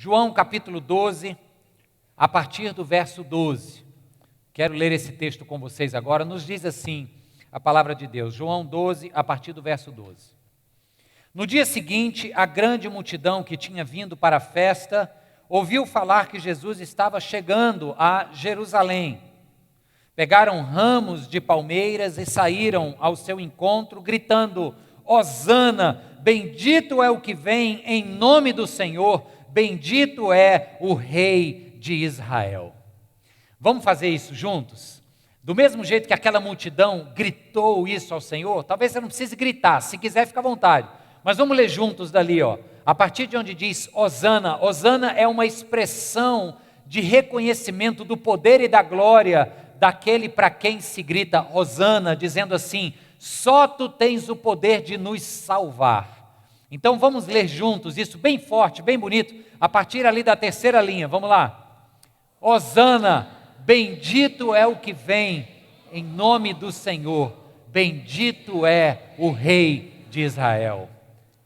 João capítulo 12, a partir do verso 12. Quero ler esse texto com vocês agora. Nos diz assim a palavra de Deus. João 12, a partir do verso 12. No dia seguinte, a grande multidão que tinha vindo para a festa ouviu falar que Jesus estava chegando a Jerusalém. Pegaram ramos de palmeiras e saíram ao seu encontro, gritando: Hosana, bendito é o que vem em nome do Senhor, bendito é o Rei de Israel. Vamos fazer isso juntos? Do mesmo jeito que aquela multidão gritou isso ao Senhor, talvez você não precise gritar, se quiser fica à vontade. Mas vamos ler juntos dali, a partir de onde diz Hosana. Hosana é uma expressão de reconhecimento do poder e da glória daquele para quem se grita Hosana, dizendo assim: só tu tens o poder de nos salvar. Então vamos ler juntos isso bem forte, bem bonito, a partir ali da terceira linha, vamos lá. Hosana, bendito é o que vem em nome do Senhor, bendito é o Rei de Israel.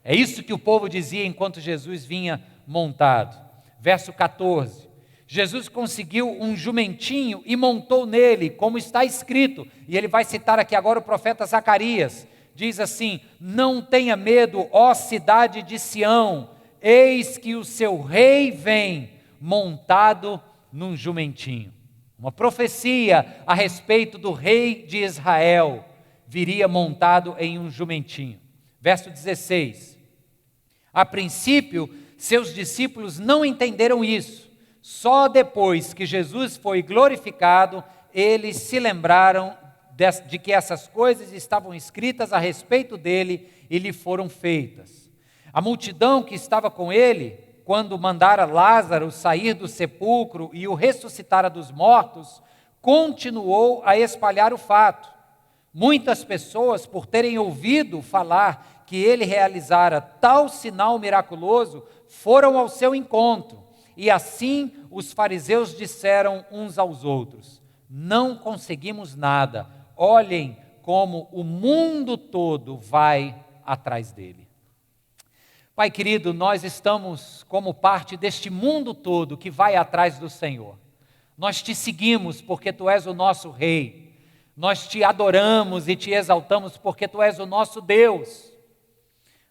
É isso que o povo dizia enquanto Jesus vinha montado. Verso 14. Jesus conseguiu um jumentinho e montou nele, como está escrito. E ele vai citar aqui agora o profeta Zacarias. Diz assim: não tenha medo, ó cidade de Sião, eis que o seu rei vem montado num jumentinho. Uma profecia a respeito do rei de Israel, viria montado em um jumentinho. Verso 16. A princípio, seus discípulos não entenderam isso. Só depois que Jesus foi glorificado, eles se lembraram de que essas coisas estavam escritas a respeito dele e lhe foram feitas. A multidão que estava com ele, quando mandara Lázaro sair do sepulcro e o ressuscitara dos mortos, continuou a espalhar o fato. Muitas pessoas, por terem ouvido falar que ele realizara tal sinal miraculoso, foram ao seu encontro. E assim os fariseus disseram uns aos outros: não conseguimos nada, olhem como o mundo todo vai atrás dele. Pai querido, nós estamos como parte deste mundo todo que vai atrás do Senhor. Nós te seguimos porque tu és o nosso Rei. Nós te adoramos e te exaltamos porque tu és o nosso Deus.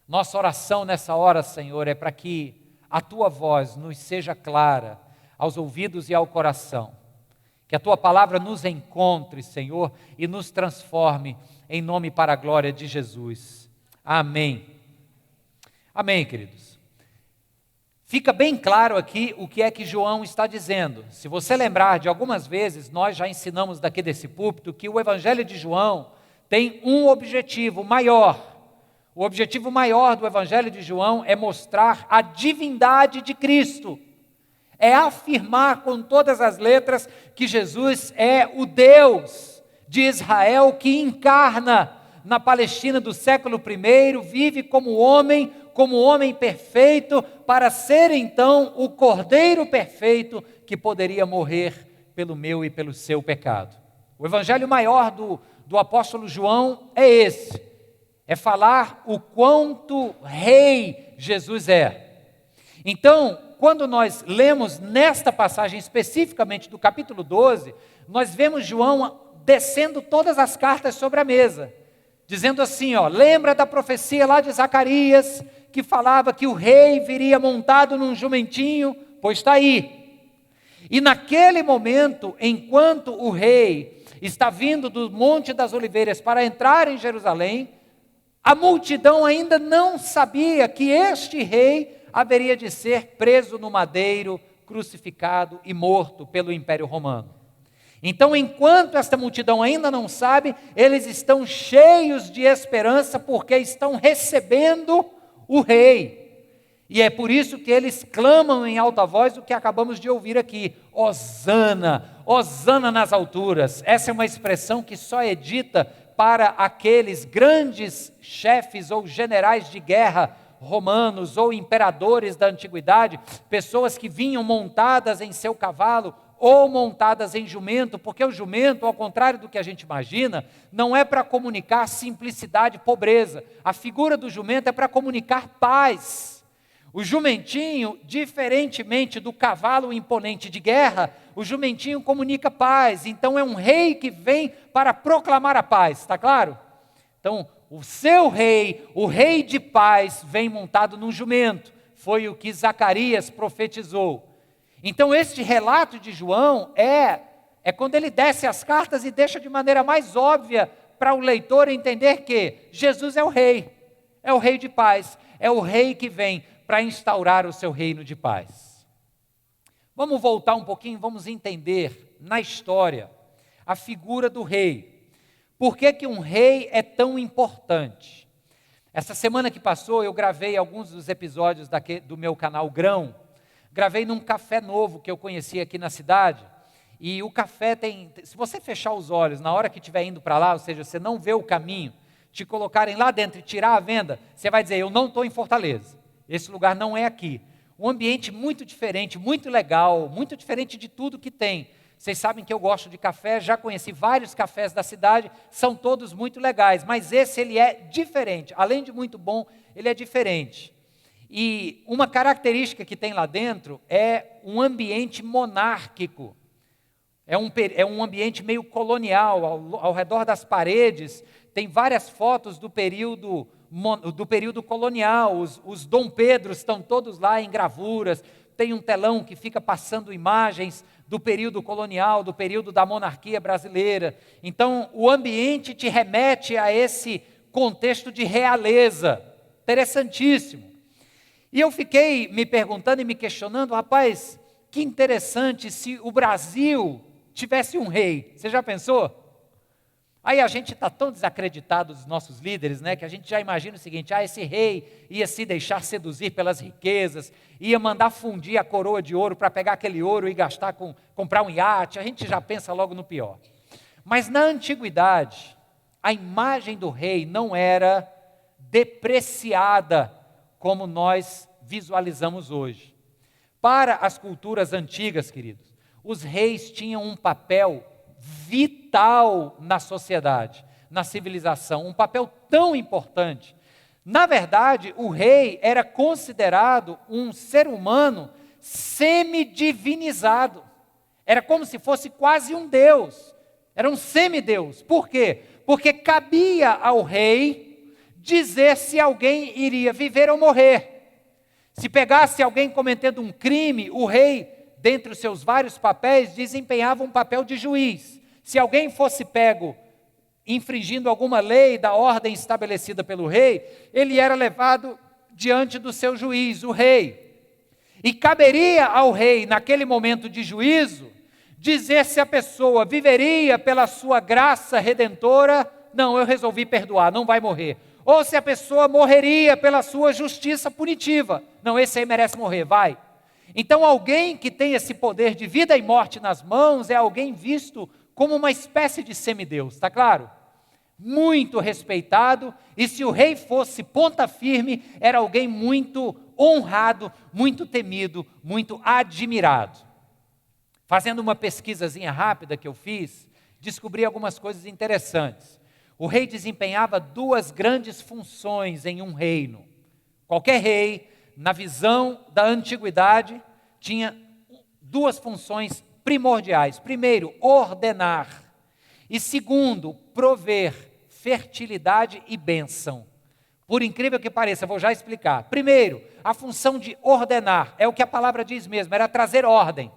Nossa oração nessa hora, Senhor, é para que a tua voz nos seja clara aos ouvidos e ao coração. Que a tua palavra nos encontre, Senhor, e nos transforme em nome para a glória de Jesus. Amém. Amém, queridos. Fica bem claro aqui o que é que João está dizendo. Se você lembrar de algumas vezes, nós já ensinamos daqui desse púlpito que o Evangelho de João tem um objetivo maior. O objetivo maior do Evangelho de João é mostrar a divindade de Cristo. É afirmar com todas as letras que Jesus é o Deus de Israel que encarna na Palestina do século I, vive como homem perfeito, para ser então o Cordeiro perfeito que poderia morrer pelo meu e pelo seu pecado. O Evangelho maior do apóstolo João é esse. É falar o quanto rei Jesus é. Então, quando nós lemos nesta passagem especificamente do capítulo 12, nós vemos João descendo todas as cartas sobre a mesa, dizendo assim, lembra da profecia lá de Zacarias, que falava que o rei viria montado num jumentinho? Pois está aí. E naquele momento, enquanto o rei está vindo do Monte das Oliveiras para entrar em Jerusalém, a multidão ainda não sabia que este rei haveria de ser preso no madeiro, crucificado e morto pelo Império Romano. Então, enquanto esta multidão ainda não sabe, eles estão cheios de esperança porque estão recebendo o rei. E é por isso que eles clamam em alta voz o que acabamos de ouvir aqui: Hosana, Hosana nas alturas. Essa é uma expressão que só é dita para aqueles grandes chefes ou generais de guerra romanos ou imperadores da antiguidade, pessoas que vinham montadas em seu cavalo ou montadas em jumento, porque o jumento, ao contrário do que a gente imagina, não é para comunicar simplicidade e pobreza. A figura do jumento é para comunicar paz. O jumentinho, diferentemente do cavalo imponente de guerra, o jumentinho comunica paz. Então é um rei que vem para proclamar a paz, está claro? Então, o seu rei, o rei de paz, vem montado num jumento. Foi o que Zacarias profetizou. Então este relato de João é quando ele desce as cartas e deixa de maneira mais óbvia para o leitor entender que Jesus é o rei de paz, é o rei que vem para instaurar o seu reino de paz. Vamos voltar um pouquinho, vamos entender na história a figura do rei. Por que um rei é tão importante? Essa semana que passou eu gravei alguns dos episódios do meu canal Grão. Gravei num café novo que eu conheci aqui na cidade. E o café se você fechar os olhos na hora que estiver indo para lá, ou seja, você não vê o caminho, te colocarem lá dentro e tirar a venda, você vai dizer, eu não estou em Fortaleza. Esse lugar não é aqui. Um ambiente muito diferente, muito legal, muito diferente de tudo que tem. Vocês sabem que eu gosto de café, já conheci vários cafés da cidade, são todos muito legais, mas esse ele é diferente. Além de muito bom, ele é diferente. E uma característica que tem lá dentro é um ambiente monárquico. É um ambiente meio colonial, ao redor das paredes tem várias fotos do período colonial, os Dom Pedros estão todos lá em gravuras, tem um telão que fica passando imagens do período colonial, do período da monarquia brasileira. Então o ambiente te remete a esse contexto de realeza, interessantíssimo. E eu fiquei me perguntando e me questionando, rapaz, que interessante se o Brasil tivesse um rei. Você já pensou? Aí a gente está tão desacreditado dos nossos líderes, né, que a gente já imagina o seguinte, esse rei ia se deixar seduzir pelas riquezas, ia mandar fundir a coroa de ouro para pegar aquele ouro e gastar comprar um iate, a gente já pensa logo no pior. Mas na antiguidade, a imagem do rei não era depreciada como nós visualizamos hoje. Para as culturas antigas, queridos, os reis tinham um papel vital na sociedade, na civilização, um papel tão importante. Na verdade, o rei era considerado um ser humano semidivinizado. Era como se fosse quase um deus, era um semideus. Por quê? Porque cabia ao rei dizer se alguém iria viver ou morrer. Se pegasse alguém cometendo um crime, o rei, dentre os seus vários papéis, desempenhava um papel de juiz. Se alguém fosse pego infringindo alguma lei da ordem estabelecida pelo rei, ele era levado diante do seu juiz, o rei. E caberia ao rei, naquele momento de juízo, dizer se a pessoa viveria pela sua graça redentora, não, eu resolvi perdoar, não vai morrer. Ou se a pessoa morreria pela sua justiça punitiva, não, esse aí merece morrer, vai. Então alguém que tem esse poder de vida e morte nas mãos é alguém visto como uma espécie de semideus, está claro? Muito respeitado, e se o rei fosse ponta firme, era alguém muito honrado, muito temido, muito admirado. Fazendo uma pesquisazinha rápida que eu fiz, descobri algumas coisas interessantes. O rei desempenhava duas grandes funções em um reino. Qualquer rei, na visão da antiguidade, tinha duas funções primordiais. Primeiro, ordenar. E segundo, prover fertilidade e bênção. Por incrível que pareça, vou já explicar. Primeiro, a função de ordenar, é o que a palavra diz mesmo, era trazer ordem.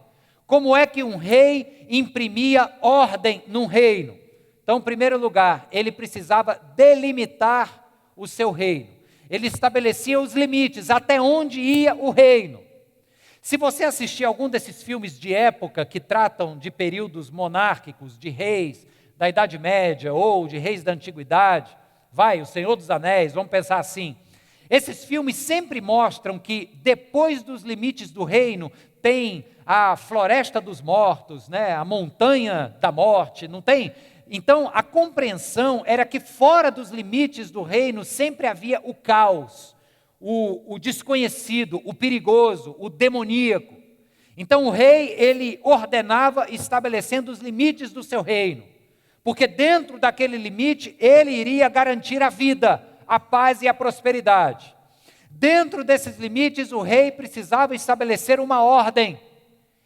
Como é que um rei imprimia ordem num reino? Então, em primeiro lugar, ele precisava delimitar o seu reino. Ele estabelecia os limites, até onde ia o reino. Se você assistir algum desses filmes de época que tratam de períodos monárquicos, de reis da Idade Média ou de reis da Antiguidade, O Senhor dos Anéis, vamos pensar assim. Esses filmes sempre mostram que depois dos limites do reino tem a floresta dos mortos, né? A montanha da morte, não tem? Então a compreensão era que fora dos limites do reino sempre havia o caos, o desconhecido, o perigoso, o demoníaco. Então o rei, ele ordenava estabelecendo os limites do seu reino, porque dentro daquele limite ele iria garantir a vida, a paz e a prosperidade. Dentro desses limites, o rei precisava estabelecer uma ordem.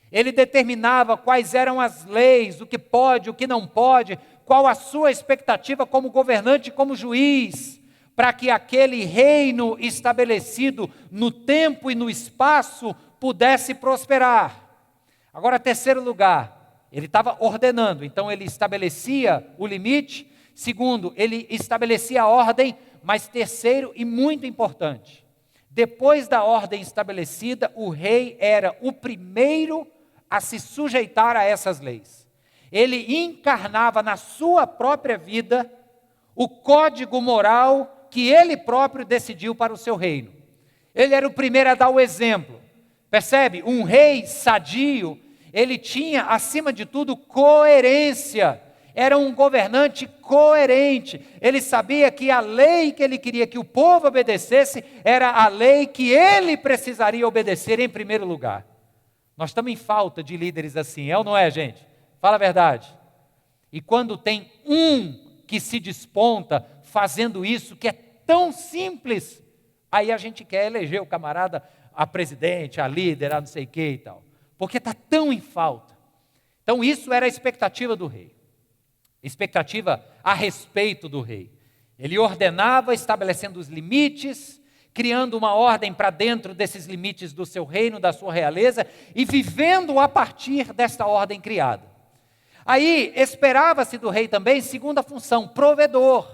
Ele determinava quais eram as leis, o que pode, o que não pode, qual a sua expectativa como governante, como juiz, para que aquele reino estabelecido no tempo e no espaço pudesse prosperar. Agora, terceiro lugar, ele estava ordenando, então ele estabelecia o limite. Segundo, ele estabelecia a ordem, mas terceiro e muito importante, depois da ordem estabelecida, o rei era o primeiro a se sujeitar a essas leis. Ele encarnava na sua própria vida o código moral que ele próprio decidiu para o seu reino. Ele era o primeiro a dar o exemplo. Percebe? Um rei sadio, ele tinha, acima de tudo, coerência. Era um governante coerente. Ele sabia que a lei que ele queria que o povo obedecesse era a lei que ele precisaria obedecer em primeiro lugar. Nós estamos em falta de líderes assim, é ou não é, gente? Fala a verdade. E quando tem um que se desponta fazendo isso, que é tão simples, aí a gente quer eleger o camarada a presidente, a líder, a não sei o que e tal. Porque está tão em falta. Então isso era a expectativa do rei. Expectativa a respeito do rei. Ele ordenava, estabelecendo os limites, criando uma ordem para dentro desses limites do seu reino, da sua realeza, e vivendo a partir desta ordem criada. Aí, esperava-se do rei também, segunda função, provedor.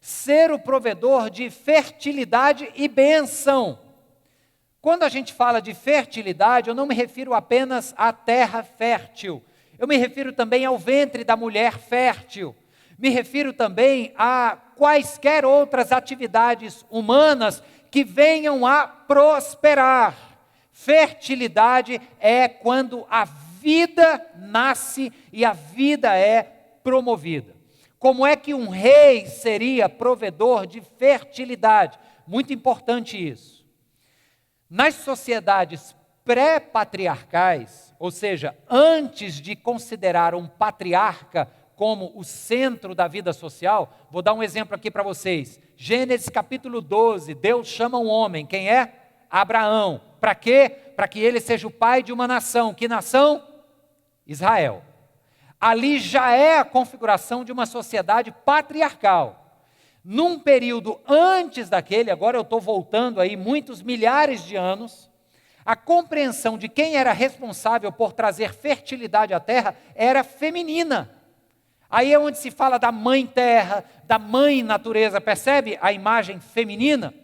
Ser o provedor de fertilidade e bênção. Quando a gente fala de fertilidade, eu não me refiro apenas à terra fértil. Eu me refiro também ao ventre da mulher fértil. Me refiro também a quaisquer outras atividades humanas que venham a prosperar. Fertilidade é quando a vida nasce e a vida é promovida. Como é que um rei seria provedor de fertilidade? Muito importante isso. Nas sociedades pré-patriarcais, ou seja, antes de considerar um patriarca como o centro da vida social, vou dar um exemplo aqui para vocês. Gênesis capítulo 12, Deus chama um homem, quem é? Abraão. Para quê? Para que ele seja o pai de uma nação. Que nação? Israel. Ali já é a configuração de uma sociedade patriarcal. Num período antes daquele, agora eu estou voltando aí muitos milhares de anos, a compreensão de quem era responsável por trazer fertilidade à terra era feminina. Aí é onde se fala da mãe terra, da mãe natureza, percebe a imagem feminina?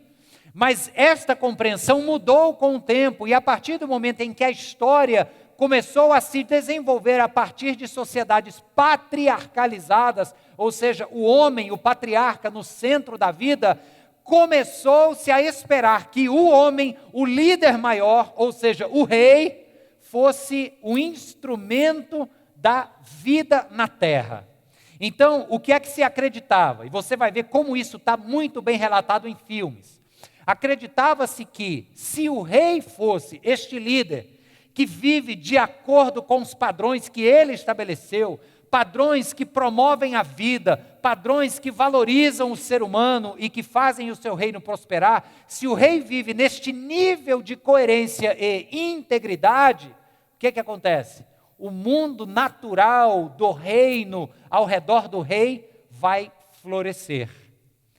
Mas esta compreensão mudou com o tempo, e a partir do momento em que a história começou a se desenvolver a partir de sociedades patriarcalizadas, ou seja, o homem, o patriarca no centro da vida, começou-se a esperar que o homem, o líder maior, ou seja, o rei, fosse o instrumento da vida na terra. Então, o que é que se acreditava? E você vai ver como isso está muito bem relatado em filmes. Acreditava-se que, se o rei fosse este líder, que vive de acordo com os padrões que ele estabeleceu, padrões que promovem a vida, padrões que valorizam o ser humano e que fazem o seu reino prosperar, se o rei vive neste nível de coerência e integridade, o que acontece? O mundo natural do reino ao redor do rei vai florescer.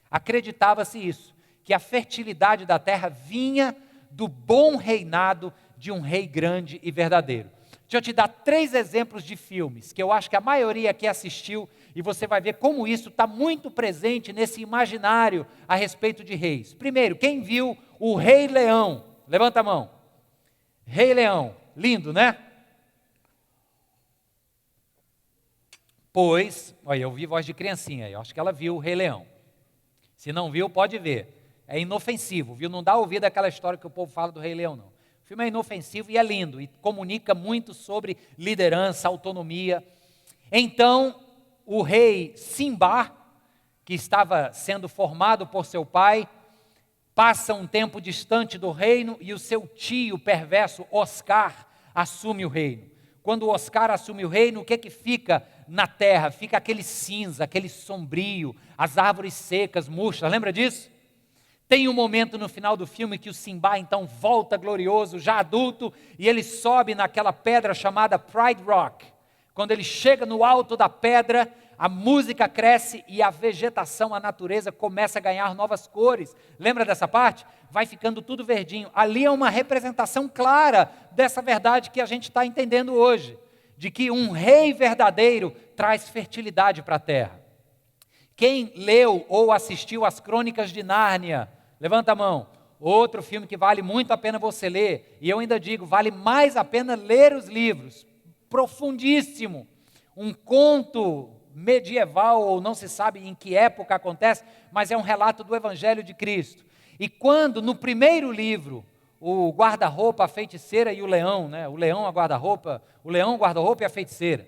Acreditava-se isso, que a fertilidade da terra vinha do bom reinado de um rei grande e verdadeiro. Deixa eu te dar 3 exemplos de filmes, que eu acho que a maioria aqui assistiu, e você vai ver como isso está muito presente nesse imaginário a respeito de reis. Primeiro, quem viu o Rei Leão? Levanta a mão. Rei Leão, lindo, né? Pois, olha, eu vi voz de criancinha, eu acho que ela viu o Rei Leão. Se não viu, pode ver. É inofensivo, viu? Não dá ouvido àquela história que o povo fala do Rei Leão, não. O filme é inofensivo e é lindo, e comunica muito sobre liderança, autonomia. Então, o rei Simba, que estava sendo formado por seu pai, passa um tempo distante do reino e o seu tio perverso, Oscar, assume o reino. Quando o Oscar assume o reino, o que fica na terra? Fica aquele cinza, aquele sombrio, as árvores secas, murchas, lembra disso? Tem um momento no final do filme que o Simba então volta glorioso, já adulto, e ele sobe naquela pedra chamada Pride Rock. Quando ele chega no alto da pedra, a música cresce e a vegetação, a natureza começa a ganhar novas cores. Lembra dessa parte? Vai ficando tudo verdinho. Ali é uma representação clara dessa verdade que a gente está entendendo hoje, de que um rei verdadeiro traz fertilidade para a terra. Quem leu ou assistiu às Crônicas de Nárnia, levanta a mão. Outro filme que vale muito a pena você ler, e eu ainda digo, vale mais a pena ler os livros. Profundíssimo. Um conto medieval, ou não se sabe em que época acontece, mas é um relato do Evangelho de Cristo. E quando no primeiro livro, o guarda-roupa, a feiticeira e o leão, né? O leão, a guarda-roupa, o leão, o guarda-roupa e a feiticeira.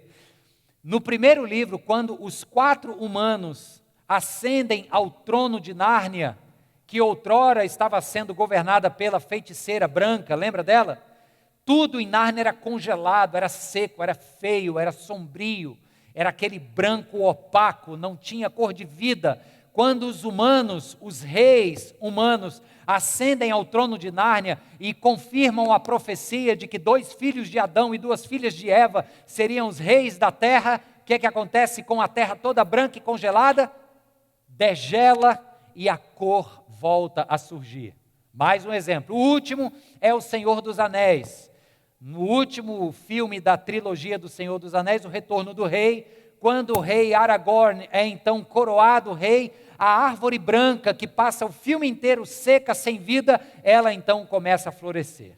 No primeiro livro, quando os 4 humanos ascendem ao trono de Nárnia, que outrora estava sendo governada pela feiticeira branca, lembra dela? Tudo em Nárnia era congelado, era seco, era feio, era sombrio, era aquele branco opaco, não tinha cor de vida. Quando os humanos, os reis humanos, ascendem ao trono de Nárnia e confirmam a profecia de que 2 filhos de Adão e 2 filhas de Eva seriam os reis da terra, o que acontece com a terra toda branca e congelada? Degela e a cor volta a surgir. Mais um exemplo. O último é o Senhor dos Anéis. No último filme da trilogia do Senhor dos Anéis, O Retorno do Rei, quando o rei Aragorn é então coroado rei, a árvore branca que passa o filme inteiro seca, sem vida, ela então começa a florescer.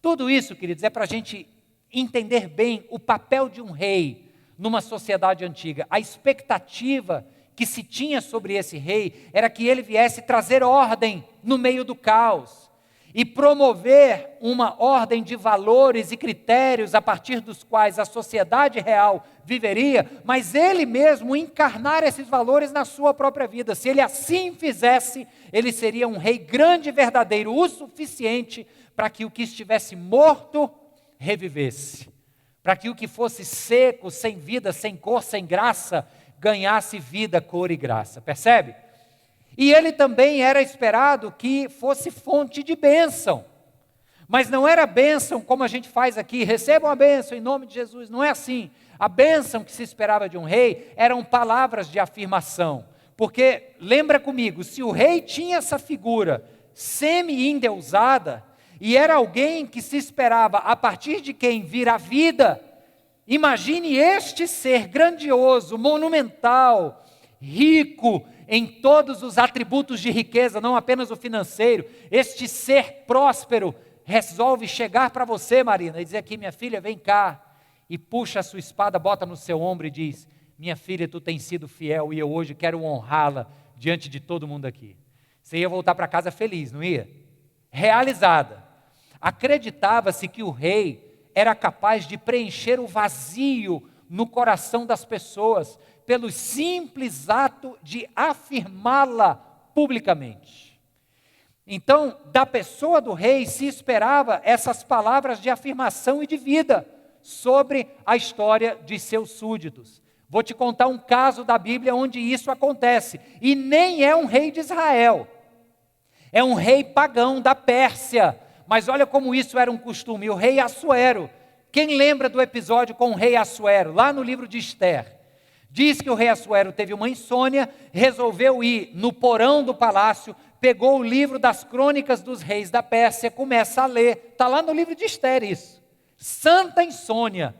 Tudo isso, queridos, é para a gente entender bem o papel de um rei numa sociedade antiga. A expectativa que se tinha sobre esse rei era que ele viesse trazer ordem no meio do caos e promover uma ordem de valores e critérios a partir dos quais a sociedade real viveria, mas ele mesmo encarnar esses valores na sua própria vida. Se ele assim fizesse, ele seria um rei grande e verdadeiro, o suficiente para que o que estivesse morto revivesse, para que o que fosse seco, sem vida, sem cor, sem graça, ganhasse vida, cor e graça. Percebe? E ele também era esperado que fosse fonte de bênção. Mas não era bênção como a gente faz aqui, recebam a bênção em nome de Jesus, não é assim. A bênção que se esperava de um rei eram palavras de afirmação. Porque, lembra comigo, se o rei tinha essa figura semi-endeusada, e era alguém que se esperava a partir de quem vir a vida, imagine este ser grandioso, monumental, rico em todos os atributos de riqueza, não apenas o financeiro. Este ser próspero resolve chegar para você, Marina, e dizer aqui, minha filha, vem cá, e puxa a sua espada, bota no seu ombro e diz, minha filha, tu tens sido fiel e eu hoje quero honrá-la diante de todo mundo aqui. Você ia voltar para casa feliz, não ia? Realizada. Acreditava-se que o rei era capaz de preencher o vazio no coração das pessoas, pelo simples ato de afirmá-la publicamente. Então, da pessoa do rei se esperava essas palavras de afirmação e de vida sobre a história de seus súditos. Vou te contar um caso da Bíblia onde isso acontece, e nem é um rei de Israel, é um rei pagão da Pérsia, mas olha como isso era um costume, o rei Assuero. Quem lembra do episódio com o rei Assuero, lá no livro de Esther? Diz que o rei Assuero teve uma insônia, resolveu ir no porão do palácio, pegou o livro das crônicas dos reis da Pérsia, começa a ler, está lá no livro de Esther isso, santa insônia.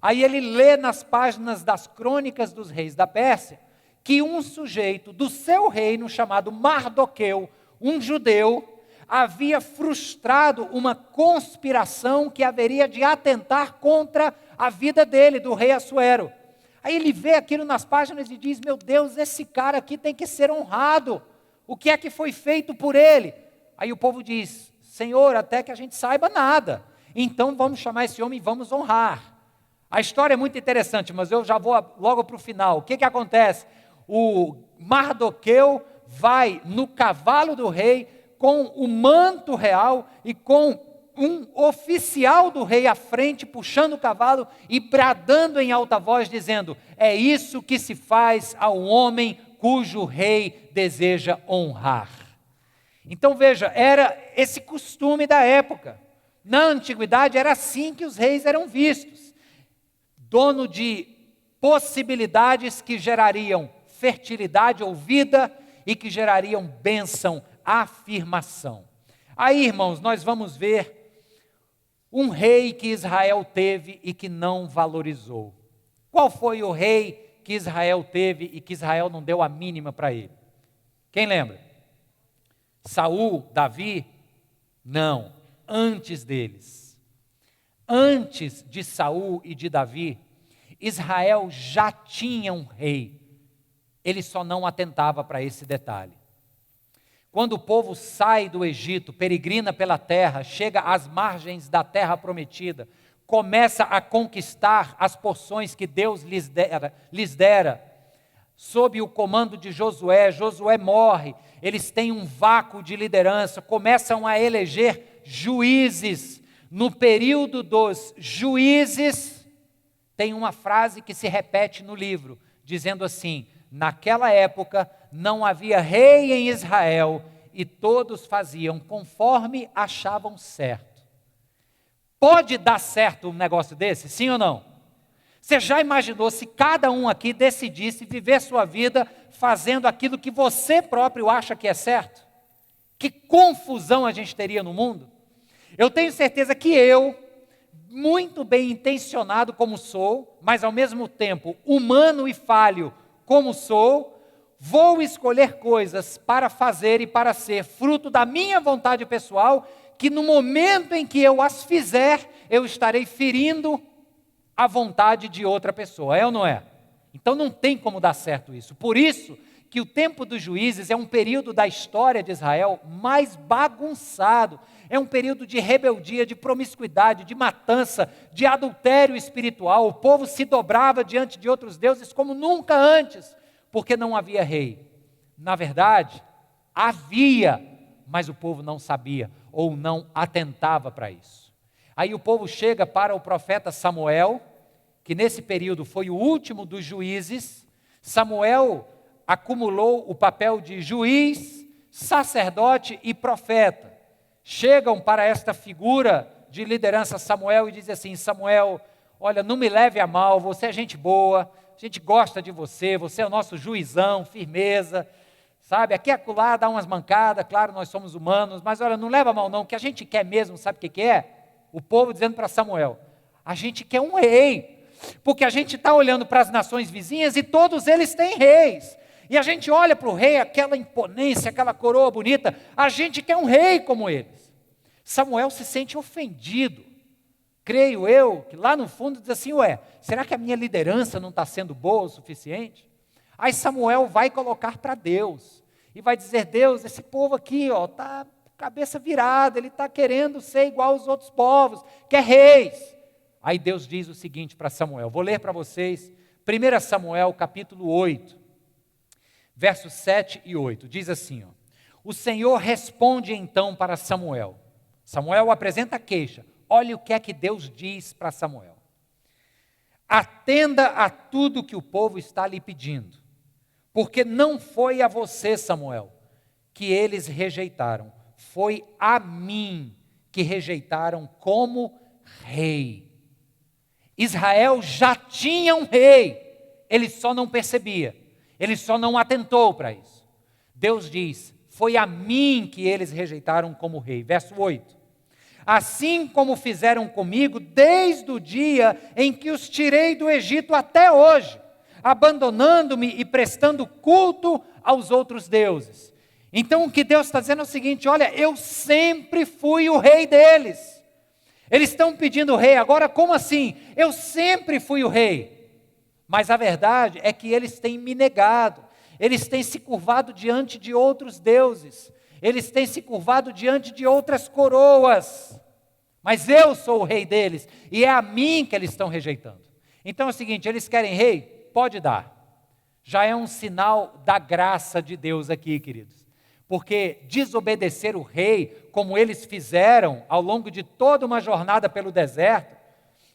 Aí ele lê nas páginas das crônicas dos reis da Pérsia, que um sujeito do seu reino, chamado Mardoqueu, um judeu, havia frustrado uma conspiração que haveria de atentar contra a vida dele, do rei Assuero. Aí ele vê aquilo nas páginas e diz, meu Deus, esse cara aqui tem que ser honrado. O que é que foi feito por ele? Aí o povo diz, Senhor, até que a gente saiba nada. Então vamos chamar esse homem e vamos honrar. A história é muito interessante, mas eu já vou logo para o final. O que acontece? O Mardoqueu vai no cavalo do rei com o manto real e com um oficial do rei à frente, puxando o cavalo e bradando em alta voz, dizendo, é isso que se faz ao homem cujo rei deseja honrar. Então veja, era esse costume da época. Na antiguidade era assim que os reis eram vistos. Dono de possibilidades que gerariam fertilidade ou vida e que gerariam bênção, afirmação. Aí, irmãos, nós vamos ver um rei que Israel teve e que não valorizou. Qual foi o rei que Israel teve e que Israel não deu a mínima para ele? Quem lembra? Saul, Davi? Não, antes deles. Antes de Saul e de Davi, Israel já tinha um rei. Ele só não atentava para esse detalhe. Quando o povo sai do Egito, peregrina pela terra, chega às margens da terra prometida, começa a conquistar as porções que Deus lhes dera, sob o comando de Josué. Josué morre, eles têm um vácuo de liderança, começam a eleger juízes. No período dos juízes, tem uma frase que se repete no livro, dizendo assim: naquela época não havia rei em Israel e todos faziam conforme achavam certo. Pode dar certo um negócio desse, sim ou não? Você já imaginou se cada um aqui decidisse viver sua vida fazendo aquilo que você próprio acha que é certo? Que confusão a gente teria no mundo? Eu tenho certeza que eu, muito bem intencionado como sou, mas ao mesmo tempo humano e falho como sou, vou escolher coisas para fazer e para ser fruto da minha vontade pessoal, que no momento em que eu as fizer, eu estarei ferindo a vontade de outra pessoa, é ou não é? Então não tem como dar certo isso. Por isso que o tempo dos juízes é um período da história de Israel mais bagunçado. É um período de rebeldia, de promiscuidade, de matança, de adultério espiritual. O povo se dobrava diante de outros deuses como nunca antes, porque não havia rei. Na verdade, havia, mas o povo não sabia ou não atentava para isso. Aí o povo chega para o profeta Samuel, que nesse período foi o último dos juízes. Samuel acumulou o papel de juiz, sacerdote e profeta. Chegam para esta figura de liderança Samuel e dizem assim: Samuel, olha, não me leve a mal, você é gente boa, a gente gosta de você, você é o nosso juizão, firmeza, sabe, aqui e acolá dá umas mancadas, claro, nós somos humanos, mas olha, não leva a mal não, o que a gente quer mesmo, sabe o que é? O povo dizendo para Samuel: a gente quer um rei, porque a gente está olhando para as nações vizinhas e todos eles têm reis, e a gente olha para o rei, aquela imponência, aquela coroa bonita, a gente quer um rei como eles. Samuel se sente ofendido, creio eu, que lá no fundo diz assim: ué, será que a minha liderança não está sendo boa o suficiente? Aí Samuel vai colocar para Deus, e vai dizer: Deus, esse povo aqui está cabeça virada, ele está querendo ser igual aos outros povos, quer reis. Aí Deus diz o seguinte para Samuel, vou ler para vocês, 1 Samuel capítulo 8, versos 7 e 8, diz assim: o Senhor responde então para Samuel. Samuel apresenta a queixa. Olha o que é que Deus diz para Samuel: atenda a tudo que o povo está lhe pedindo, porque não foi a você, Samuel, que eles rejeitaram, foi a mim que rejeitaram como rei. Israel já tinha um rei, ele só não percebia, ele só não atentou para isso. Deus diz: foi a mim que eles rejeitaram como rei. Verso 8. Assim como fizeram comigo desde o dia em que os tirei do Egito até hoje, abandonando-me e prestando culto aos outros deuses. Então o que Deus está dizendo é o seguinte: olha, eu sempre fui o rei deles. Eles estão pedindo rei, agora como assim? Eu sempre fui o rei. Mas a verdade é que eles têm me negado, eles têm se curvado diante de outros deuses, eles têm se curvado diante de outras coroas, mas eu sou o rei deles, e é a mim que eles estão rejeitando. Então é o seguinte, eles querem rei? Pode dar. Já é um sinal da graça de Deus aqui, queridos. Porque desobedecer o rei, como eles fizeram ao longo de toda uma jornada pelo deserto,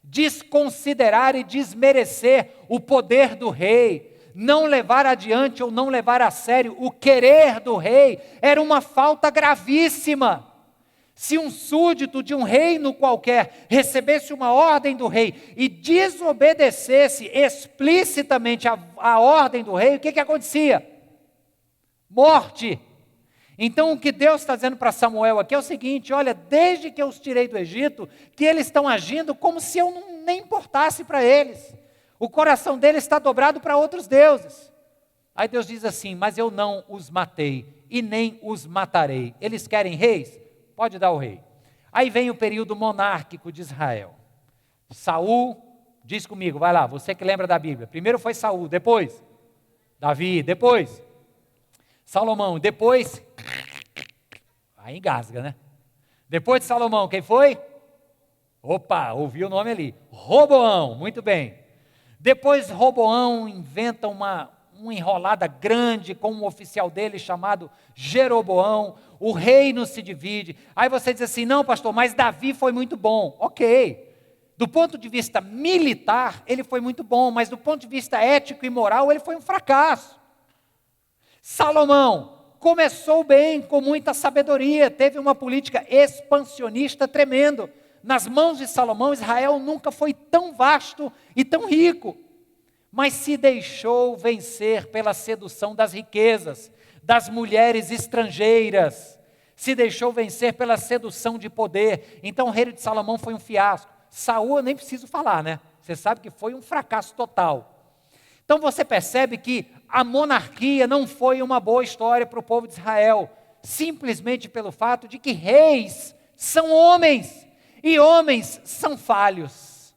desconsiderar e desmerecer o poder do rei, não levar adiante ou não levar a sério o querer do rei era uma falta gravíssima. Se um súdito de um reino qualquer recebesse uma ordem do rei e desobedecesse explicitamente a ordem do rei, o que acontecia? Morte. Então o que Deus está dizendo para Samuel aqui é o seguinte: olha, desde que eu os tirei do Egito, que eles estão agindo como se eu nem importasse para eles. O coração deles está dobrado para outros deuses. Aí Deus diz assim: mas eu não os matei e nem os matarei. Eles querem reis? Pode dar o rei. Aí vem o período monárquico de Israel. Saul, diz comigo, vai lá, você que lembra da Bíblia. Primeiro foi Saul, depois Davi, depois Salomão, depois, aí engasga, né? Depois de Salomão, quem foi? Opa, ouvi o nome ali, Roboão, muito bem. Depois Roboão inventa uma enrolada grande com um oficial dele chamado Jeroboão, o reino se divide. Aí você diz assim: não, pastor, mas Davi foi muito bom. Ok, do ponto de vista militar ele foi muito bom, mas do ponto de vista ético e moral ele foi um fracasso. Salomão começou bem, com muita sabedoria, teve uma política expansionista tremendo. Nas mãos de Salomão, Israel nunca foi tão vasto e tão rico, mas se deixou vencer pela sedução das riquezas, das mulheres estrangeiras, se deixou vencer pela sedução de poder. Então o reino de Salomão foi um fiasco. Saul eu nem preciso falar, né? Você sabe que foi um fracasso total. Então você percebe que a monarquia não foi uma boa história para o povo de Israel, simplesmente pelo fato de que reis são homens, e homens são falhos.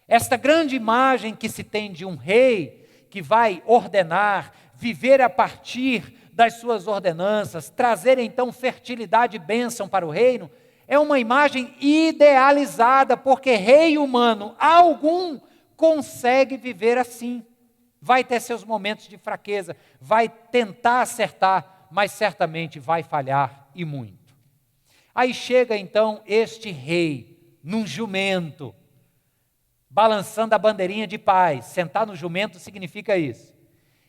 Esta grande imagem que se tem de um rei que vai ordenar, viver a partir das suas ordenanças, trazer então fertilidade e bênção para o reino, é uma imagem idealizada, porque rei humano algum consegue viver assim. Vai ter seus momentos de fraqueza, vai tentar acertar, mas certamente vai falhar e muito. Aí chega então este rei num jumento, balançando a bandeirinha de paz. Sentar no jumento significa isso.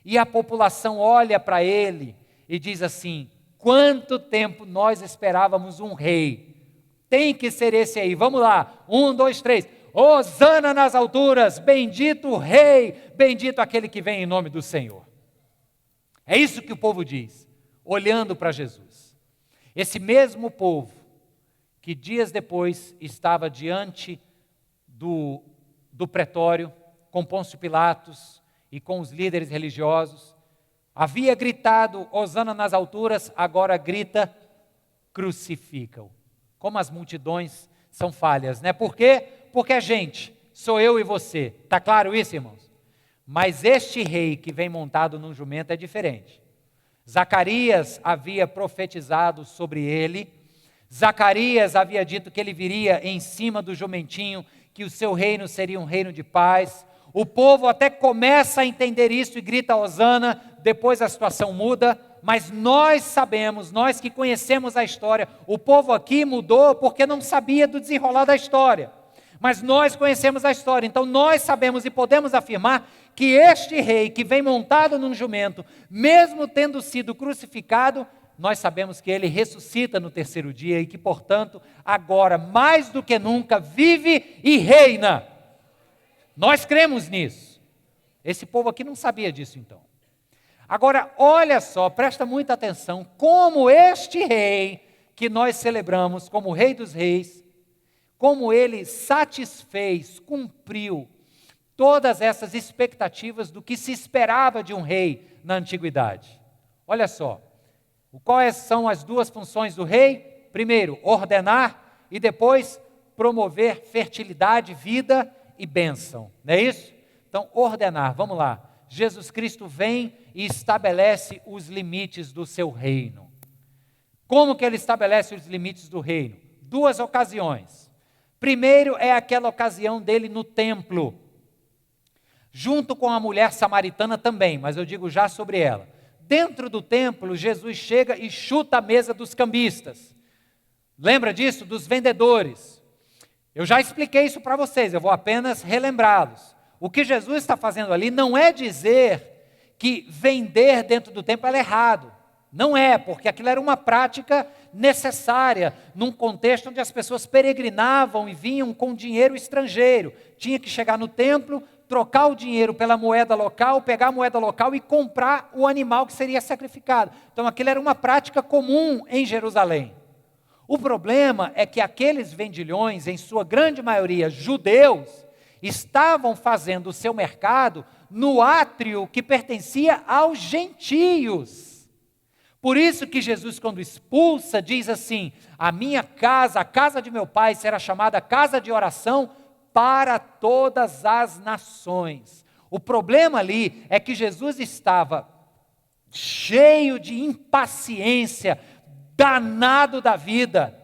E a população olha para ele e diz assim: quanto tempo nós esperávamos um rei? Tem que ser esse aí. Vamos lá, 1, 2, 3. Hosana nas alturas, bendito o rei, bendito aquele que vem em nome do Senhor. É isso que o povo diz, olhando para Jesus. Esse mesmo povo que dias depois estava diante do pretório, com Pôncio Pilatos e com os líderes religiosos, havia gritado hosana nas alturas, agora grita crucifica-o. Como as multidões são falhas, né? Por quê? Porque a gente, sou eu e você, está claro isso, irmãos? Mas este rei que vem montado num jumento é diferente. Zacarias havia profetizado sobre ele, Zacarias havia dito que ele viria em cima do jumentinho, que o seu reino seria um reino de paz. O povo até começa a entender isso e grita hosana, depois a situação muda, mas nós sabemos, nós que conhecemos a história, o povo aqui mudou porque não sabia do desenrolar da história. Mas nós conhecemos a história, então nós sabemos e podemos afirmar que este rei que vem montado num jumento, mesmo tendo sido crucificado, nós sabemos que ele ressuscita no terceiro dia e que, portanto, agora, mais do que nunca, vive e reina. Nós cremos nisso. Esse povo aqui não sabia disso, então. Agora, olha só, presta muita atenção, como este rei que nós celebramos como o Rei dos Reis, como ele satisfez, cumpriu todas essas expectativas do que se esperava de um rei na antiguidade. Olha só, quais são as duas funções do rei? Primeiro, ordenar e depois promover fertilidade, vida e bênção. Não é isso? Então, ordenar, vamos lá. Jesus Cristo vem e estabelece os limites do seu reino. Como que ele estabelece os limites do reino? Duas ocasiões. Primeiro é aquela ocasião dele no templo, junto com a mulher samaritana também, mas eu digo já sobre ela. Dentro do templo, Jesus chega e chuta a mesa dos cambistas. Lembra disso? Dos vendedores. Eu já expliquei isso para vocês, eu vou apenas relembrá-los. o que Jesus está fazendo ali não é dizer que vender dentro do templo era errado. Não é, porque aquilo era uma prática necessária, num contexto onde as pessoas peregrinavam e vinham com dinheiro estrangeiro. Tinha que chegar no templo, trocar o dinheiro pela moeda local, pegar a moeda local e comprar o animal que seria sacrificado. Então aquilo era uma prática comum em Jerusalém. O problema é que aqueles vendilhões, em sua grande maioria judeus, estavam fazendo o seu mercado no átrio que pertencia aos gentios. Por isso que Jesus, quando expulsa, diz assim: a minha casa, a casa de meu pai, será chamada casa de oração para todas as nações. O problema ali é que Jesus estava cheio de impaciência, danado da vida,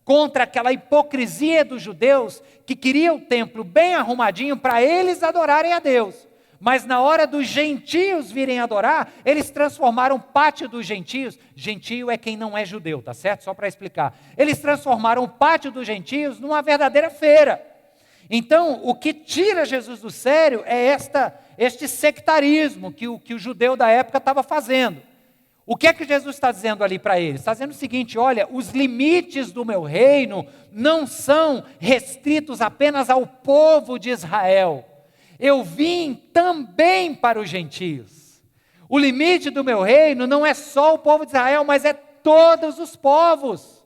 contra aquela hipocrisia dos judeus que queriam o templo bem arrumadinho para eles adorarem a Deus. Mas na hora dos gentios virem adorar, eles transformaram o pátio dos gentios. Gentio é quem não é judeu, tá certo? Só para explicar. Eles transformaram o pátio dos gentios numa verdadeira feira. Então, o que tira Jesus do sério é este sectarismo que o judeu da época estava fazendo. O que é que Jesus está dizendo ali para eles? Está dizendo o seguinte: olha, os limites do meu reino não são restritos apenas ao povo de Israel. Eu vim também para os gentios. O limite do meu reino não é só o povo de Israel, mas é todos os povos.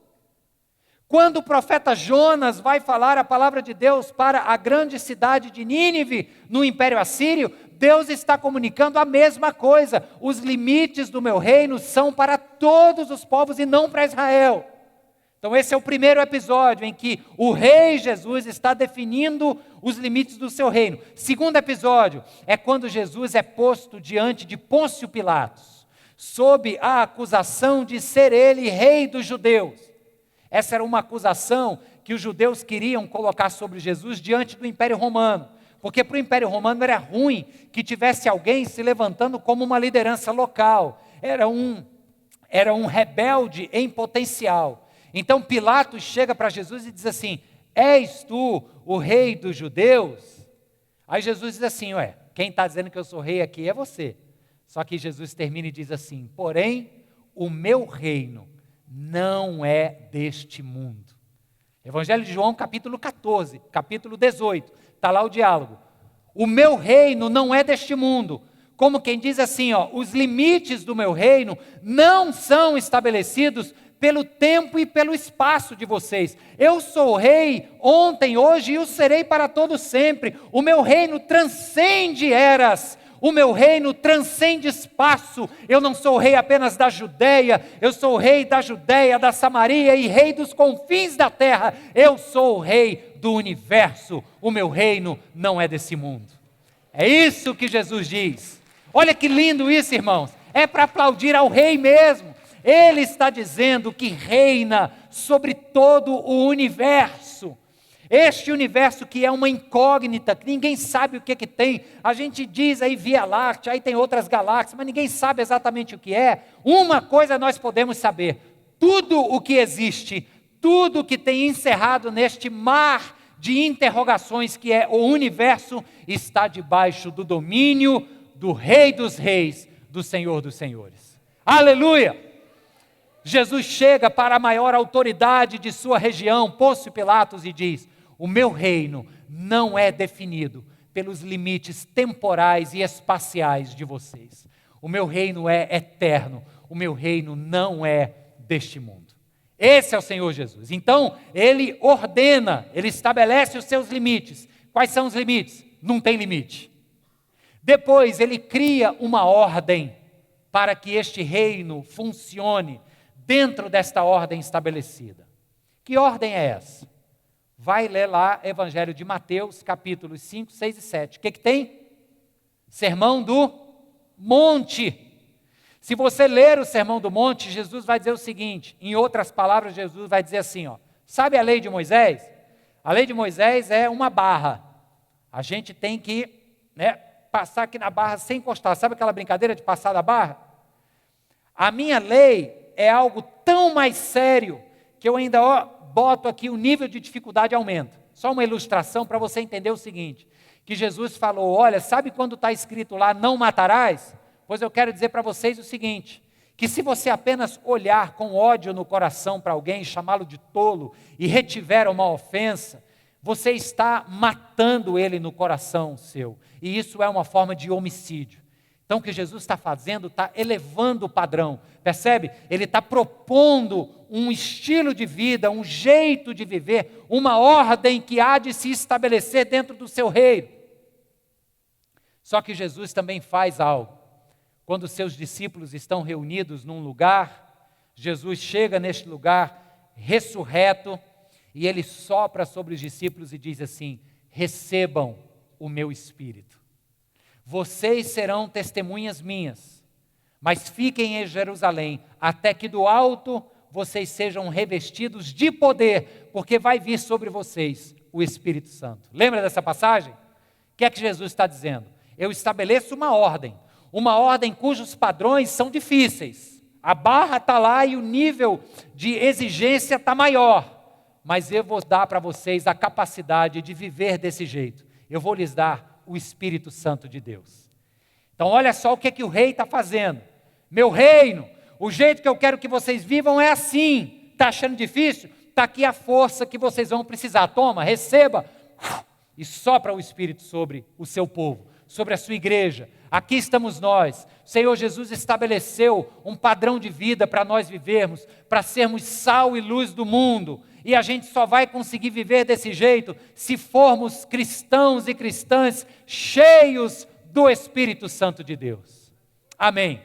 Quando o profeta Jonas vai falar a palavra de Deus para a grande cidade de Nínive, no Império Assírio, Deus está comunicando a mesma coisa. Os limites do meu reino são para todos os povos e não para Israel. Então esse é o primeiro episódio em que o rei Jesus está definindo os limites do seu reino. Segundo episódio é quando Jesus é posto diante de Pôncio Pilatos, sob a acusação de ser ele rei dos judeus. Essa era uma acusação que os judeus queriam colocar sobre Jesus diante do Império Romano. Porque para o Império Romano era ruim que tivesse alguém se levantando como uma liderança local. Era um rebelde em potencial. Então Pilatos chega para Jesus e diz assim: és tu o rei dos judeus? Aí Jesus diz assim: quem está dizendo que eu sou rei aqui é você. Só que Jesus termina e diz assim: porém, o meu reino não é deste mundo. Evangelho de João, capítulo 14, capítulo 18, está lá o diálogo. O meu reino não é deste mundo. Como quem diz assim, os limites do meu reino não são estabelecidos pelo tempo e pelo espaço de vocês. Eu sou o rei ontem, hoje e o serei para todo sempre. O meu reino transcende eras. O meu reino transcende espaço. Eu não sou o rei apenas da Judeia, eu sou o rei da Judeia, da Samaria e rei dos confins da terra. Eu sou o rei do universo. O meu reino não é desse mundo. É isso que Jesus diz. Olha que lindo isso, irmãos. É para aplaudir ao rei mesmo. Ele está dizendo que reina sobre todo o universo. Este universo que é uma incógnita, que ninguém sabe o que tem. A gente diz aí Via Láctea, aí tem outras galáxias, mas ninguém sabe exatamente o que é. Uma coisa nós podemos saber: tudo o que existe, tudo que tem encerrado neste mar de interrogações que é o universo, está debaixo do domínio do Rei dos Reis, do Senhor dos Senhores. Aleluia! Jesus chega para a maior autoridade de sua região, Pôncio Pilatos, e diz: o meu reino não é definido pelos limites temporais e espaciais de vocês. O meu reino é eterno. O meu reino não é deste mundo. Esse é o Senhor Jesus. Então, Ele ordena, Ele estabelece os seus limites. Quais são os limites? Não tem limite. Depois, Ele cria uma ordem para que este reino funcione dentro desta ordem estabelecida. Que ordem é essa? Vai ler lá Evangelho de Mateus, capítulos 5, 6 e 7. O que tem? Sermão do Monte. Se você ler o Sermão do Monte, Jesus vai dizer o seguinte, em outras palavras, Jesus vai dizer assim, sabe a lei de Moisés? A lei de Moisés é uma barra. A gente tem que passar aqui na barra sem encostar. Sabe aquela brincadeira de passar da barra? A minha lei é algo tão mais sério que eu ainda boto aqui o nível de dificuldade aumenta. Só uma ilustração para você entender o seguinte, que Jesus falou, olha, sabe quando está escrito lá, não matarás? Pois eu quero dizer para vocês o seguinte, que se você apenas olhar com ódio no coração para alguém, chamá-lo de tolo e retiver uma ofensa, você está matando ele no coração seu. E isso é uma forma de homicídio. Então o que Jesus está fazendo, está elevando o padrão, percebe? Ele está propondo um estilo de vida, um jeito de viver, uma ordem que há de se estabelecer dentro do seu reino. Só que Jesus também faz algo. Quando seus discípulos estão reunidos num lugar, Jesus chega neste lugar ressurreto e ele sopra sobre os discípulos e diz assim, recebam o meu espírito. Vocês serão testemunhas minhas, mas fiquem em Jerusalém, até que do alto vocês sejam revestidos de poder, porque vai vir sobre vocês o Espírito Santo. Lembra dessa passagem? O que é que Jesus está dizendo? Eu estabeleço uma ordem cujos padrões são difíceis. A barra está lá e o nível de exigência está maior, mas eu vou dar para vocês a capacidade de viver desse jeito. Eu vou lhes dar o Espírito Santo de Deus. Então olha só o que o rei está fazendo. Meu reino, o jeito que eu quero que vocês vivam é assim. Está achando difícil? Está aqui a força que vocês vão precisar. Toma, receba. E sopra o Espírito sobre o seu povo, sobre a sua igreja. Aqui estamos nós. O Senhor Jesus estabeleceu um padrão de vida para nós vivermos, para sermos sal e luz do mundo. E a gente só vai conseguir viver desse jeito se formos cristãos e cristãs cheios do Espírito Santo de Deus. Amém.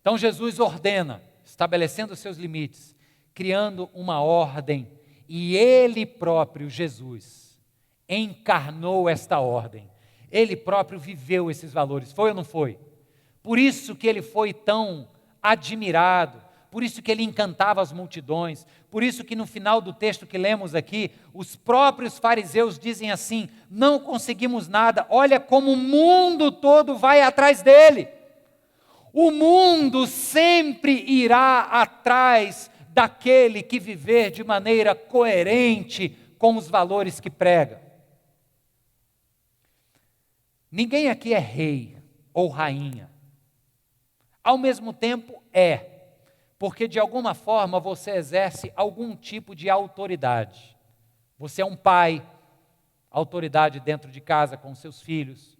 Então Jesus ordena, estabelecendo seus limites, criando uma ordem, e Ele próprio, Jesus, encarnou esta ordem. Ele próprio viveu esses valores, foi ou não foi? Por isso que Ele foi tão admirado, por isso que Ele encantava as multidões, por isso que no final do texto que lemos aqui, os próprios fariseus dizem assim, não conseguimos nada, olha como o mundo todo vai atrás dele. O mundo sempre irá atrás daquele que viver de maneira coerente com os valores que prega. Ninguém aqui é rei ou rainha. Ao mesmo tempo porque de alguma forma você exerce algum tipo de autoridade. Você é um pai, autoridade dentro de casa com seus filhos.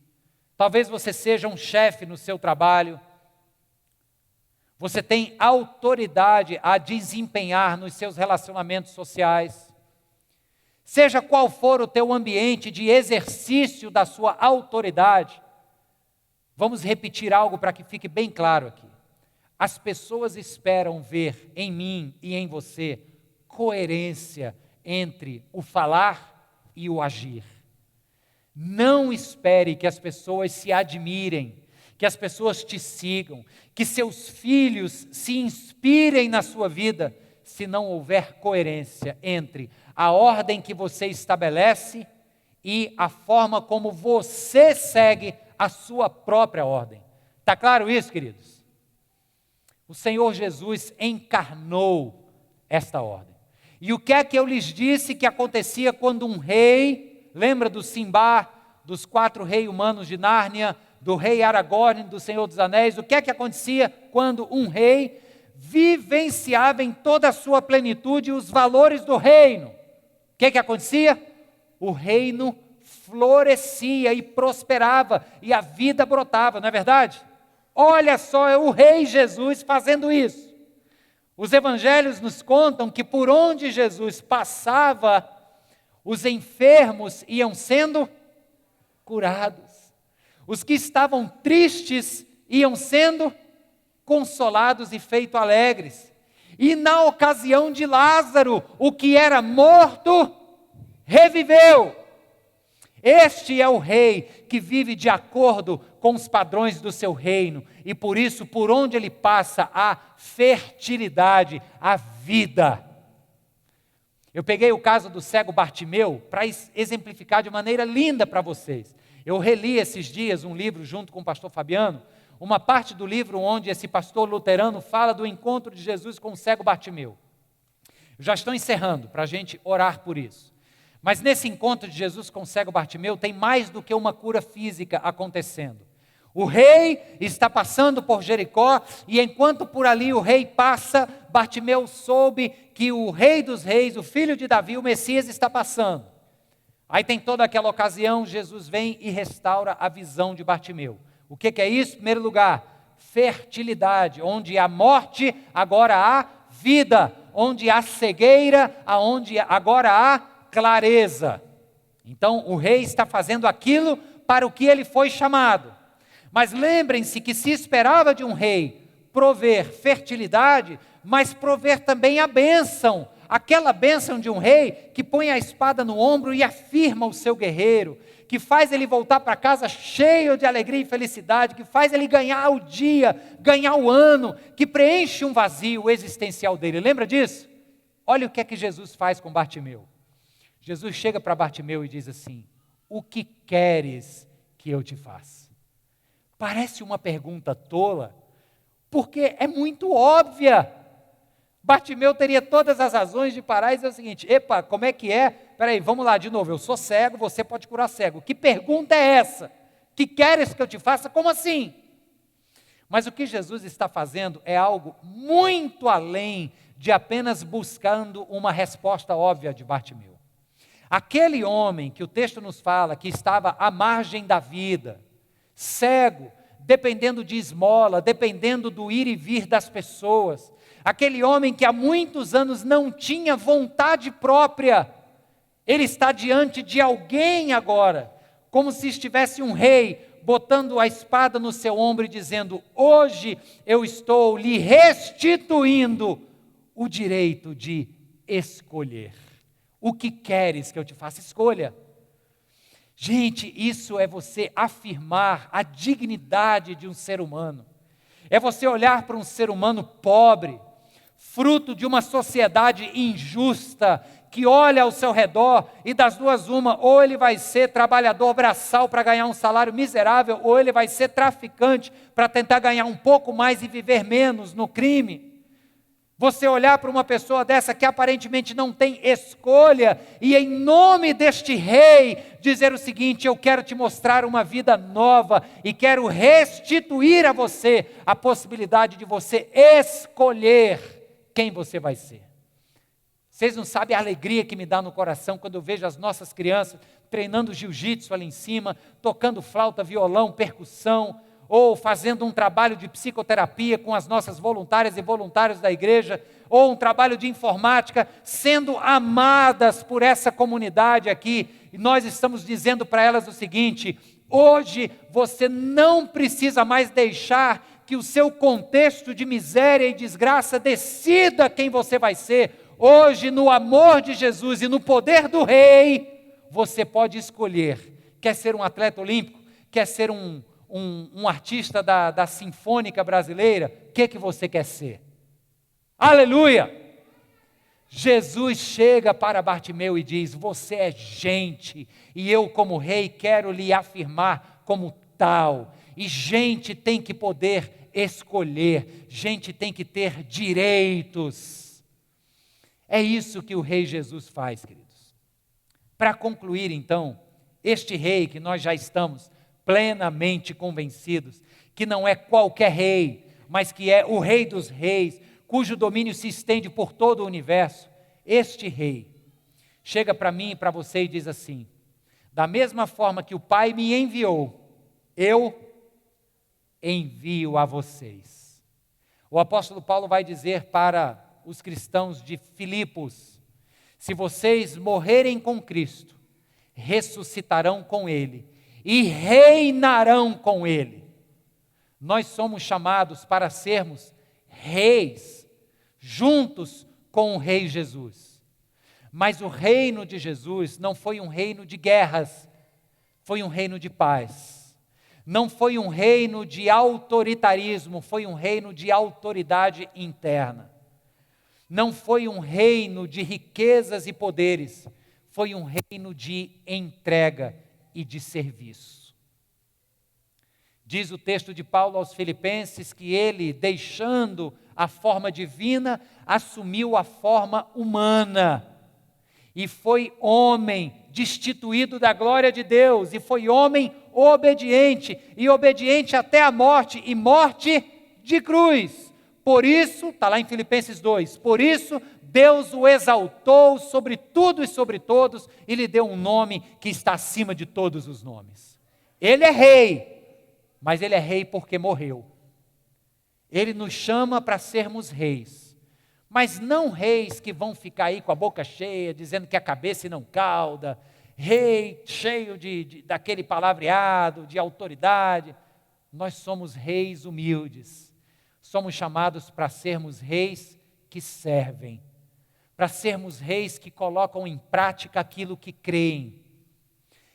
Talvez você seja um chefe no seu trabalho. Você tem autoridade a desempenhar nos seus relacionamentos sociais. Seja qual for o teu ambiente de exercício da sua autoridade, vamos repetir algo para que fique bem claro aqui. As pessoas esperam ver em mim e em você coerência entre o falar e o agir. Não espere que as pessoas se admirem, que as pessoas te sigam, que seus filhos se inspirem na sua vida, se não houver coerência entre a ordem que você estabelece e a forma como você segue a sua própria ordem. Está claro isso, queridos? O Senhor Jesus encarnou esta ordem. E o que é que eu lhes disse que acontecia quando um rei, lembra do Simba, dos 4 reis humanos de Nárnia, do rei Aragorn, do Senhor dos Anéis, o que é que acontecia quando um rei vivenciava em toda a sua plenitude os valores do reino? O que é que acontecia? O reino florescia e prosperava e a vida brotava, não é verdade? Olha só, é o rei Jesus fazendo isso. Os evangelhos nos contam que por onde Jesus passava, os enfermos iam sendo curados. Os que estavam tristes iam sendo consolados e feitos alegres. E na ocasião de Lázaro, o que era morto, reviveu. Este é o rei que vive de acordo com os padrões do seu reino. E por isso, por onde ele passa, há fertilidade, há vida. Eu peguei o caso do cego Bartimeu para exemplificar de maneira linda para vocês. Eu reli esses dias um livro junto com o pastor Fabiano, uma parte do livro onde esse pastor luterano fala do encontro de Jesus com o cego Bartimeu. Já estou encerrando para a gente orar por isso. Mas nesse encontro de Jesus com o cego Bartimeu, tem mais do que uma cura física acontecendo. O rei está passando por Jericó, e enquanto por ali o rei passa, Bartimeu soube que o rei dos reis, o filho de Davi, o Messias, está passando. Aí tem toda aquela ocasião, Jesus vem e restaura a visão de Bartimeu. O que é isso? Em primeiro lugar, fertilidade, onde há morte, agora há vida, onde há cegueira, aonde agora há clareza. Então o rei está fazendo aquilo para o que ele foi chamado. Mas lembrem-se que se esperava de um rei prover fertilidade, mas prover também a bênção, aquela bênção de um rei que põe a espada no ombro e afirma o seu guerreiro, que faz ele voltar para casa cheio de alegria e felicidade, que faz ele ganhar o dia, ganhar o ano, que preenche um vazio existencial dele. Lembra disso? Olha o que é que Jesus faz com Bartimeu. Jesus chega para Bartimeu e diz assim: o que queres que eu te faça? Parece uma pergunta tola, porque é muito óbvia. Bartimeu teria todas as razões de parar e dizer o seguinte: epa, como é que é? Peraí, vamos lá de novo, eu sou cego, você pode curar cego. Que pergunta é essa? Que queres que eu te faça? Como assim? Mas o que Jesus está fazendo é algo muito além de apenas buscando uma resposta óbvia de Bartimeu. Aquele homem que o texto nos fala, que estava à margem da vida, cego, dependendo de esmola, dependendo do ir e vir das pessoas, aquele homem que há muitos anos não tinha vontade própria, ele está diante de alguém agora, como se estivesse um rei botando a espada no seu ombro e dizendo: hoje eu estou lhe restituindo o direito de escolher. O que queres que eu te faça? Escolha. Gente, isso é você afirmar a dignidade de um ser humano. É você olhar para um ser humano pobre, fruto de uma sociedade injusta, que olha ao seu redor e das duas uma: ou ele vai ser trabalhador braçal para ganhar um salário miserável, ou ele vai ser traficante para tentar ganhar um pouco mais e viver menos no crime. Você olhar para uma pessoa dessa que aparentemente não tem escolha e em nome deste rei dizer o seguinte: eu quero te mostrar uma vida nova e quero restituir a você a possibilidade de você escolher quem você vai ser. Vocês não sabem a alegria que me dá no coração quando eu vejo as nossas crianças treinando jiu-jitsu ali em cima, tocando flauta, violão, percussão, ou fazendo um trabalho de psicoterapia com as nossas voluntárias e voluntários da igreja, ou um trabalho de informática, sendo amadas por essa comunidade aqui. E nós estamos dizendo para elas o seguinte: hoje você não precisa mais deixar que o seu contexto de miséria e desgraça decida quem você vai ser. Hoje, no amor de Jesus e no poder do Rei, você pode escolher. Quer ser um atleta olímpico? Quer ser um artista da Sinfônica Brasileira? O que você quer ser? Aleluia! Jesus chega para Bartimeu e diz: você é gente, e eu como rei quero lhe afirmar como tal. E gente tem que poder escolher, gente tem que ter direitos. É isso que o rei Jesus faz, queridos. Para concluir então, este rei que nós já estamos plenamente convencidos, que não é qualquer rei, mas que é o rei dos reis, cujo domínio se estende por todo o universo, este rei chega para mim e para você e diz assim: da mesma forma que o Pai me enviou, eu envio a vocês. O apóstolo Paulo vai dizer para os cristãos de Filipos: se vocês morrerem com Cristo, ressuscitarão com Ele e reinarão com Ele. Nós somos chamados para sermos reis, juntos com o Rei Jesus. Mas o reino de Jesus não foi um reino de guerras, foi um reino de paz. Não foi um reino de autoritarismo, foi um reino de autoridade interna. Não foi um reino de riquezas e poderes, foi um reino de entrega e de serviço. Diz o texto de Paulo aos Filipenses que ele, deixando a forma divina, assumiu a forma humana. e foi homem destituído da glória de Deus, e foi homem obediente, e obediente até a morte, e morte de cruz. Por isso, está lá em Filipenses 2, por isso Deus o exaltou sobre tudo e sobre todos, e lhe deu um nome que está acima de todos os nomes. Ele é rei, mas ele é rei porque morreu. Ele nos chama para sermos reis, mas não reis que vão ficar aí com a boca cheia, dizendo que a cabeça não cauda, rei cheio daquele palavreado, de autoridade. Nós somos reis humildes, somos chamados para sermos reis que servem, para sermos reis que colocam em prática aquilo que creem,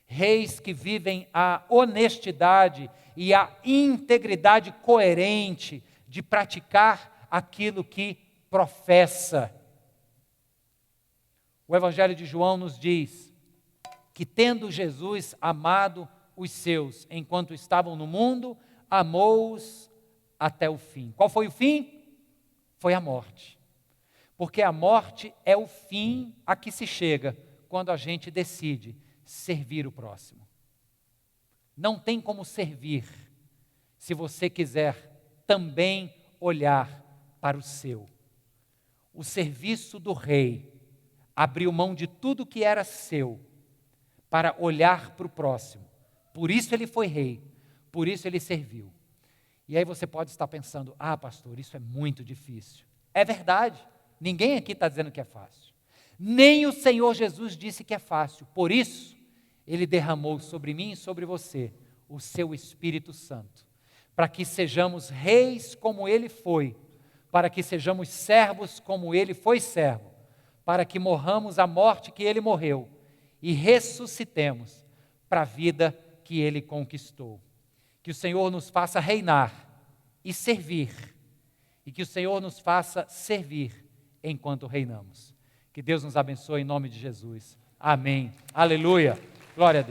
reis que vivem a honestidade e a integridade coerente de praticar aquilo que professa. O Evangelho de João nos diz que, tendo Jesus amado os seus enquanto estavam no mundo, amou-os até o fim. Qual foi o fim? Foi a morte. Porque a morte é o fim a que se chega quando a gente decide servir o próximo. Não tem como servir se você quiser também olhar para o seu. O serviço do rei abriu mão de tudo que era seu para olhar para o próximo. Por isso ele foi rei, por isso ele serviu. E aí você pode estar pensando, pastor, isso é muito difícil. É verdade, ninguém aqui está dizendo que é fácil. Nem o Senhor Jesus disse que é fácil. Por isso, ele derramou sobre mim e sobre você o seu Espírito Santo, para que sejamos reis como ele foi, para que sejamos servos como ele foi servo, para que morramos a morte que ele morreu e ressuscitemos para a vida que ele conquistou. Que o Senhor nos faça reinar e servir, e que o Senhor nos faça servir enquanto reinamos. Que Deus nos abençoe em nome de Jesus. Amém. Aleluia. Glória a Deus.